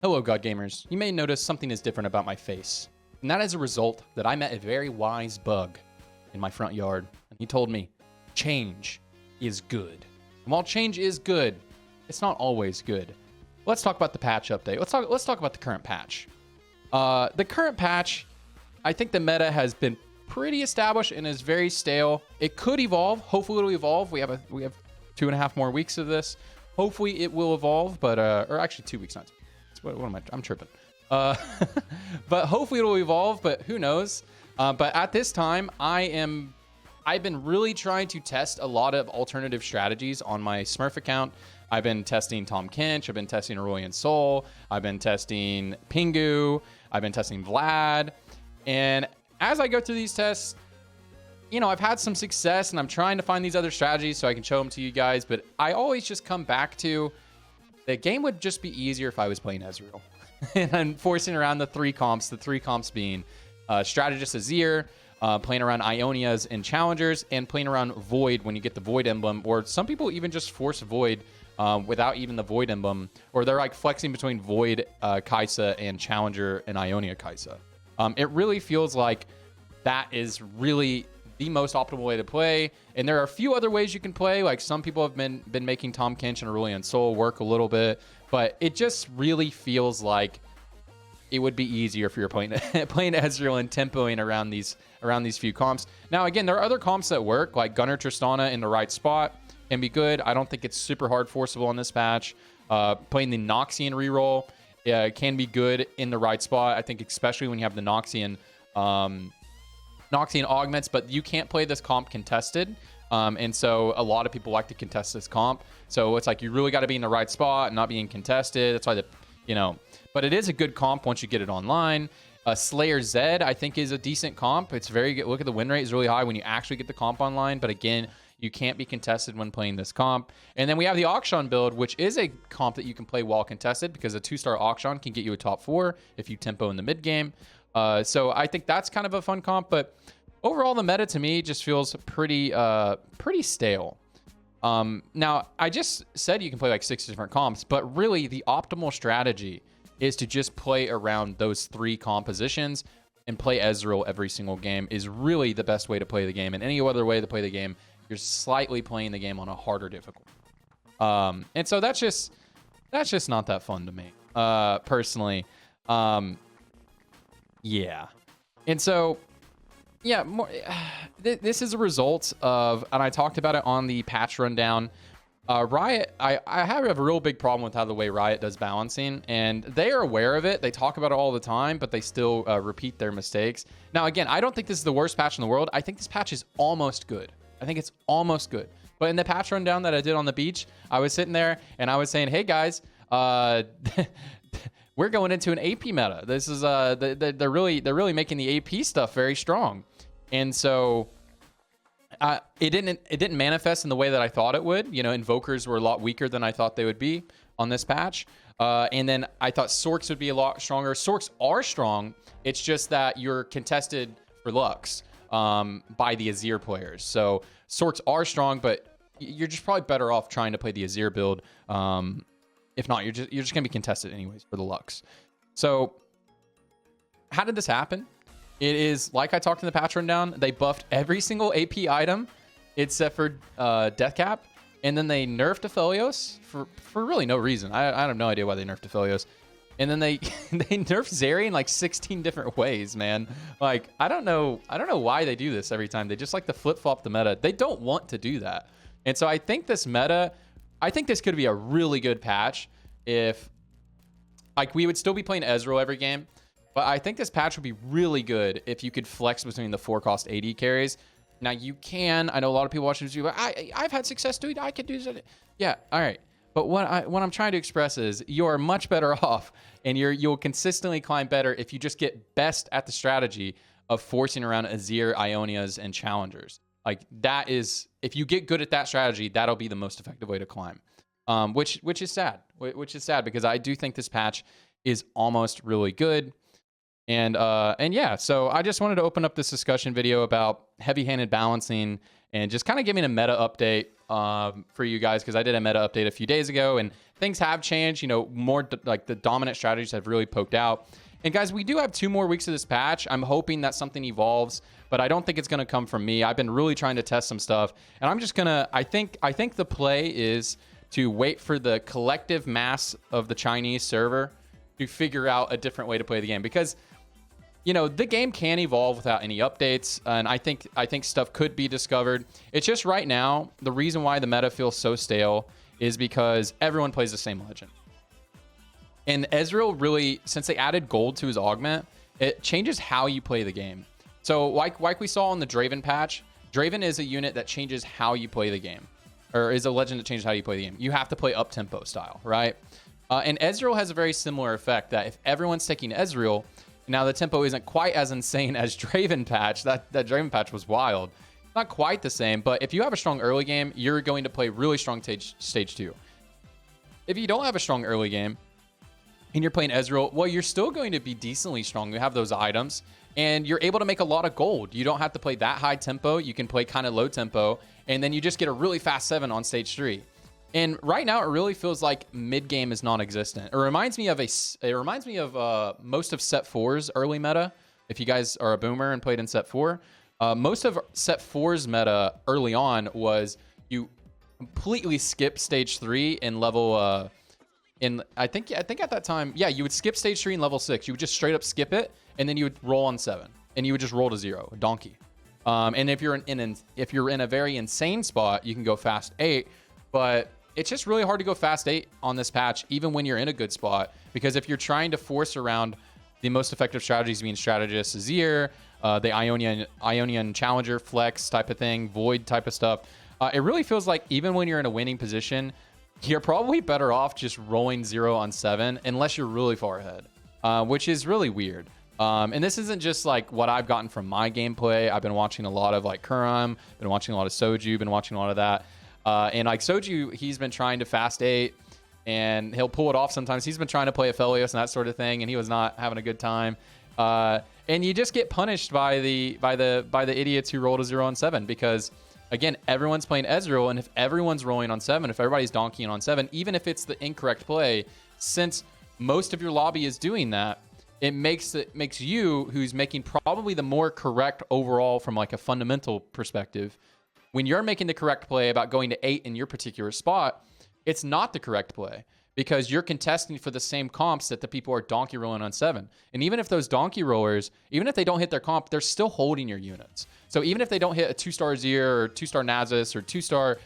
Hello, God Gamers. You may notice something is different about my face. And that is a result that I met a very wise bug in my front yard. And he told me, change is good. And while change is good, it's not always good. Let's talk about the patch update. Let's talk about the current patch. The current patch, I think the meta has been pretty established and is very stale. It could evolve. Hopefully it'll evolve. We have 2.5 more weeks of this. Hopefully it will evolve, but or actually 2 weeks, not 2. What am I? I'm tripping. But hopefully it'll evolve, but who knows? But at this time, I've been really trying to test a lot of alternative strategies on my Smurf account. I've been testing Tahm Kench. I've been testing Aurelion Sol. I've been testing Pingu. I've been testing Vlad. And as I go through these tests, you know, I've had some success and I'm trying to find these other strategies so I can show them to you guys. But I always just come back to the game would just be easier if I was playing Ezreal. And I'm forcing around the three comps being Strategist Azir, playing around Ionias and Challengers, and playing around Void when you get the Void emblem. Or some people even just force Void without even the Void emblem. Or they're like flexing between Void Kai'Sa and Challenger and Ionia Kai'Sa. It really feels like that is really the most optimal way to play. And there are a few other ways you can play. Like some people have been making Tahm Kench and Aurelion Sol work a little bit, but it just really feels like it would be easier if you're playing Ezreal and tempoing around these few comps. Now, again, there are other comps that work, like Gunnar Tristana in the right spot can be good. I don't think it's super hard forceable on this patch. Playing the Noxian reroll can be good in the right spot. I think especially when you have the Noxian augments, but you can't play this comp contested. And so a lot of people like to contest this comp. So it's like you really got to be in the right spot and not being contested. That's why but it is a good comp once you get it online. Slayer Zed, I think, is a decent comp. It's very good. Look at the win rate is really high when you actually get the comp online. But again, you can't be contested when playing this comp. And then we have the Auction build, which is a comp that you can play while contested because a 2-star Auction can get you a top 4 if you tempo in the mid game. So I think that's kind of a fun comp, but overall the meta to me just feels pretty stale. Now I just said you can play like 6 different comps, but really the optimal strategy is to just play around those 3 compositions and play Ezreal every single game is really the best way to play the game. And any other way to play the game, you're slightly playing the game on a harder difficulty. And so that's just not that fun to me, personally. Yeah. And so, yeah, this is a result of, and I talked about it on the patch rundown. Riot, I have a real big problem with how the way Riot does balancing, and they are aware of it. They talk about it all the time, but they still repeat their mistakes. Now, again, I don't think this is the worst patch in the world. I think this patch is almost good. I think it's almost good. But in the patch rundown that I did on the beach, I was sitting there and I was saying, hey guys, we're going into an AP meta. This is they're really making the AP stuff very strong, and so it didn't manifest in the way that I thought it would. You know, Invokers were a lot weaker than I thought they would be on this patch, and then I thought Sorks would be a lot stronger. Sorks are strong. It's just that you're contested for Lux by the Azir players. So Sorks are strong, but you're just probably better off trying to play the Azir build. If not, you're just gonna be contested anyways for the Lux. So how did this happen? It is like I talked in the patch rundown. They buffed every single AP item except for Death Cap, and then they nerfed Aphelios for really no reason. I have no idea why they nerfed Aphelios. And then they nerfed Zeri in like 16 different ways, man. Like I don't know why they do this every time. They just like to flip-flop the meta. They don't want to do that. And so I think this could be a really good patch if, like, we would still be playing Ezreal every game, but I think this patch would be really good if you could flex between the 4-cost AD carries. Now you can. I know a lot of people watching this video, but I've had success doing it. I could do that. Yeah, all right. But what I'm trying to express is you are much better off, and you'll consistently climb better if you just get best at the strategy of forcing around Azir, Ionias, and Challengers. Like that is, if you get good at that strategy, that'll be the most effective way to climb. Which is sad. Which is sad because I do think this patch is almost really good. And yeah, so I just wanted to open up this discussion video about heavy-handed balancing and just kind of giving a meta update for you guys, because I did a meta update a few days ago, and things have changed. You know, more like the dominant strategies have really poked out. And guys, we do have 2 more weeks of this patch. I'm hoping that something evolves, but I don't think it's going to come from me. I've been really trying to test some stuff, and I'm just gonna. I think the play is to wait for the collective mass of the Chinese server to figure out a different way to play the game, because you know the game can evolve without any updates, and I think stuff could be discovered. It's just right now the reason why the meta feels so stale is because everyone plays the same legend. And Ezreal really, since they added gold to his augment, it changes how you play the game. So like we saw in the Draven patch, Draven is a unit that changes how you play the game, or is a legend that changes how you play the game. You have to play up-tempo style, right? And Ezreal has a very similar effect that if everyone's taking Ezreal, now the tempo isn't quite as insane as Draven patch. That Draven patch was wild. Not quite the same, but if you have a strong early game, you're going to play really strong stage 2. If you don't have a strong early game, and you're playing Ezreal, well, you're still going to be decently strong. You have those items, and you're able to make a lot of gold. You don't have to play that high tempo. You can play kind of low tempo, and then you just get a really fast 7 on stage 3. And right now, it really feels like mid game is non-existent. It reminds me of most of Set 4's early meta. If you guys are a boomer and played in Set 4, most of Set 4's meta early on was you completely skip stage 3 and level. I think at that time, yeah, you would skip stage 3 and level 6. You would just straight up skip it, and then you would roll on 7, and you would just roll to 0, a donkey. And if you're in a very insane spot, you can go fast 8. But it's just really hard to go fast 8 on this patch, even when you're in a good spot, because if you're trying to force around the most effective strategies being Strategist, Azir, the Ionian Challenger flex type of thing, Void type of stuff, it really feels like even when you're in a winning position, you're probably better off just rolling 0 on 7 unless you're really far ahead, which is really weird. And this isn't just like what I've gotten from my gameplay. I've been watching a lot of like Kuram, been watching a lot of Soju, been watching a lot of that. And like Soju, he's been trying to fast 8 and he'll pull it off sometimes. He's been trying to play Aphelios and that sort of thing, and he was not having a good time. And you just get punished by the idiots who roll to 0 on 7 because, again, everyone's playing Ezreal, and if everyone's rolling on 7, if everybody's donkeying on 7, even if it's the incorrect play, since most of your lobby is doing that, it makes you, who's making probably the more correct overall from like a fundamental perspective, when you're making the correct play about going to 8 in your particular spot, it's not the correct play because you're contesting for the same comps that the people are donkey rolling on 7. And even if those donkey rollers, even if they don't hit their comp, they're still holding your units. So even if they don't hit a 2-star Azir or 2-star Nasus or 2-star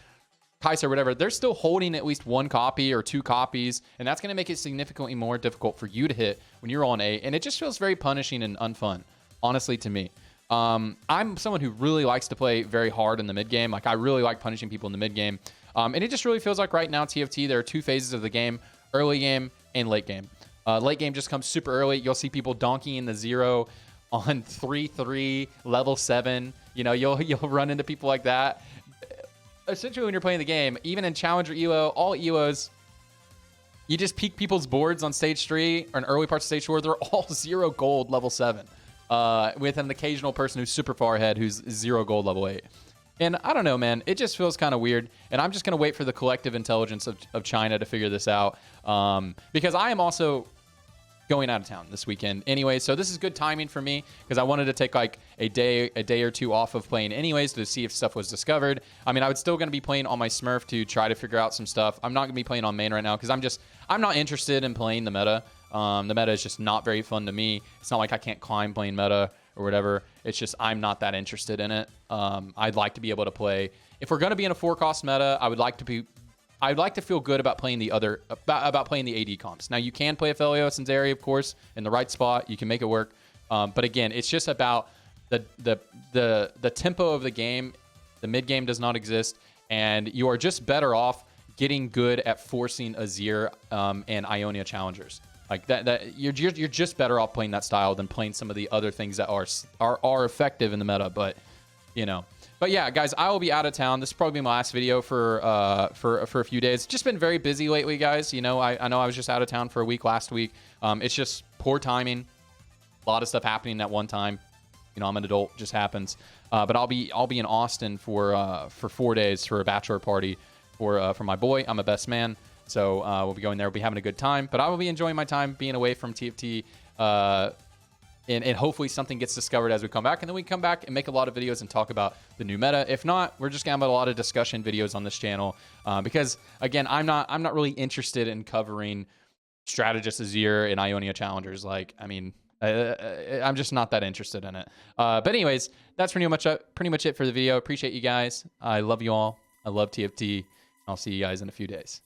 Kai'Sa or whatever, they're still holding at least 1 copy or 2 copies. And that's going to make it significantly more difficult for you to hit when you're on 8. And it just feels very punishing and unfun, honestly, to me. I'm someone who really likes to play very hard in the mid game. Like, I really like punishing people in the mid game. And it just really feels like right now, TFT, there are 2 phases of the game, early game and late game. Late game just comes super early. You'll see people donkeying the 0 on 3-3, level 7. You know, you'll run into people like that. Essentially, when you're playing the game, even in Challenger ELO, all ELOs, you just peek people's boards on stage 3 or in early parts of stage 4. They're all 0 gold level 7. With an occasional person who's super far ahead who's 0 gold level 8. And I don't know, man. It just feels kind of weird. And I'm just going to wait for the collective intelligence of China to figure this out. Because I am also going out of town this weekend anyway. So this is good timing for me because I wanted to take like a day or 2 off of playing anyways to see if stuff was discovered. I mean, I would still going to be playing on my Smurf to try to figure out some stuff. I'm not going to be playing on main right now because I'm not interested in playing the meta. The meta is just not very fun to me. It's not like I can't climb playing meta or whatever. It's just I'm not that interested in it. I'd like to be able to play. If we're going to be in a 4-cost meta, I'd like to feel good about playing the AD comps. Now you can play Aphelios and Zeri, of course, in the right spot. You can make it work. But again, it's just about the tempo of the game. The mid game does not exist, and you are just better off getting good at forcing Azir and Ionia challengers. Like that you're just better off playing that style than playing some of the other things that are effective in the meta. But you know, but yeah, guys, I will be out of town. This will probably be my last video for a few days. Just been very busy lately, guys. You know, I know I was just out of town for a week last week. It's just poor timing. A lot of stuff happening at one time. You know, I'm an adult, just happens. But I'll be in Austin for 4 days for a bachelor party for my boy. I'm a best man. So we'll be going there. We'll be having a good time. But I will be enjoying my time being away from TFT. And hopefully something gets discovered as we come back. And then we come back and make a lot of videos and talk about the new meta. If not, we're just going to have a lot of discussion videos on this channel. Because, again, I'm not really interested in covering Strategist Azir and Ionia Challengers. Like, I mean, I'm just not that interested in it. But anyways, that's pretty much it for the video. Appreciate you guys. I love you all. I love TFT. I'll see you guys in a few days.